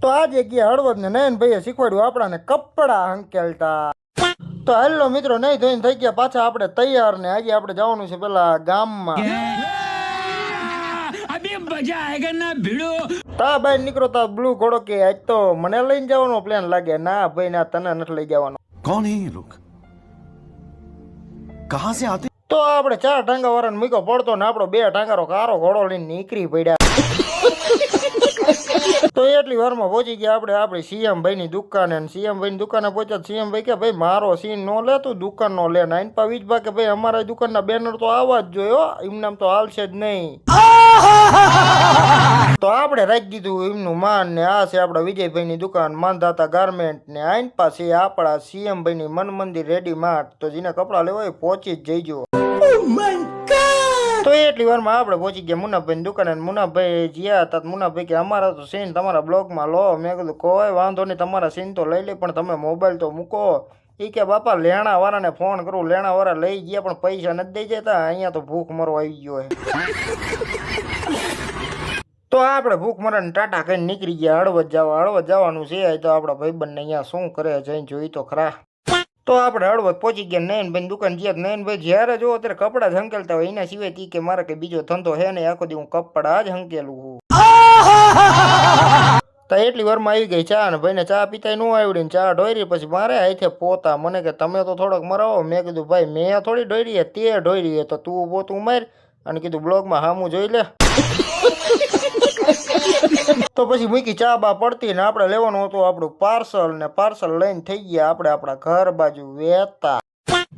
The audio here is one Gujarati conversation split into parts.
તો આ જગ્યાએ હળવદ ને નયનભાઈએ શીખવાડ્યું આપણાને કપડા હંકેલતા. તો હેલો મિત્રો, નહીં ધોઈને થઈ ગયા પાછા આપણે તૈયાર ને આજે આપણે જવાનું છે પેલા ગામમાં. તા બહાર નીકળો તા બ્લુ ઘોડો કે આજ તો મને લઈને જવાનો પ્લાન લાગે. ના ભાઈ ના, તને નથી લઈ જવાનો. कौन है ये लोग, कहां से आते? તો આપણે 4 ટાંગા વાળાને મૂકો પડતો ને આપણો 2 ટાંગારો કારો ઘોડો લઈને નીકળી પડ્યા. તો એટલી વારમાં પહોંચી ગયા આપણે આપણી સીએમ ભાઈ ની દુકાને. સીએમ ભાઈ ની દુકાને પહોંચ્યા. સીએમ ભાઈ કે ભાઈ મારો સીન નો લે, તું દુકાન નો લે. નાઈન પા વીજ કે ભાઈ અમારા દુકાનના બેનર તો આવવા જ જોઈએ, એમનામ તો હાલશે જ નહીં. તો આપણે રાખી દીધું એમનું માન ને આ છે આપણા વિજયભાઈ ની દુકાન માનધાતા ગાર્મેન્ટ ને આઈન પાસે આપણા સીએમ ભાઈ ની મન મંદિર રેડી માર્ટ. તો જેને કપડા લેવા હોય પહોંચી જ જઈજો. તો એટલી વારમાં આપણે પહોંચી ગયા મુનાભાઈ દુકાને. મુનાભાઈ જ્યાં હતા મુનાભાઈ કે અમારા તો સીન તમારા બ્લોગમાં લો. મેં કીધું કોઈ વાંધો નહીં, તમારા સીન તો લઈ લે પણ તમે મોબાઈલ તો મૂકો. એ કે બાપા લેણા વાળાને ફોન કરું, લેણા વાળા લઈ ગયા પણ પૈસા નથી દઈ જતા. અહીંયા તો ભૂખ મરવા આવી ગયો. તો આપણે ભૂખ મરાને ટાટા કહીને નીકળી ગયા હળવદ જવા. હળવદ જવાનું છે તો આપણા ભાઈબંધને અહીંયા શું કરે જઈને જોઈ તો ખરા. તો આપણે હળવદ પહોંચી ગયા નયનભાઈ દુકાન. જ્યાં નયનભાઈ જ્યારે જો અત્યારે કપડા જ હંકેલતા હોય, એના સિવાય તી કે મારે કઈ બીજો ધંધો હે ને, આખો દી હું કપડા જ હંકેલું. તો એટલી વારમાં આવી ગઈ ચા ને ભાઈને ચા પીતા ન આવડી ને ચા ઢોરી. પછી મારે હાથે પોતા. મને કે તમે તો થોડોક મરાવો. મેં કીધું ભાઈ મેં થોડી ઢોરી, તે ઢોરી, તો તું પોતું માર. અને કીધું બ્લોગમાં હામું જોઈ લે. તો પછી મૂકી ચા બા પડતી ને આપણે લેવાનું હતું આપણું પાર્સલ ને પાર્સલ લઈને થઈ ગયા આપણે આપણા ઘર બાજુ વેતા.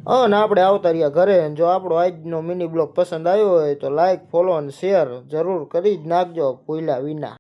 અને આપણે આવતા રહ્યા ઘરે. જો આપણો આજનો મિની બ્લોગ પસંદ આવ્યો હોય તો લાઈક, ફોલો અને શેર જરૂર કરી જ નાખજો ભૂલ્યા વિના.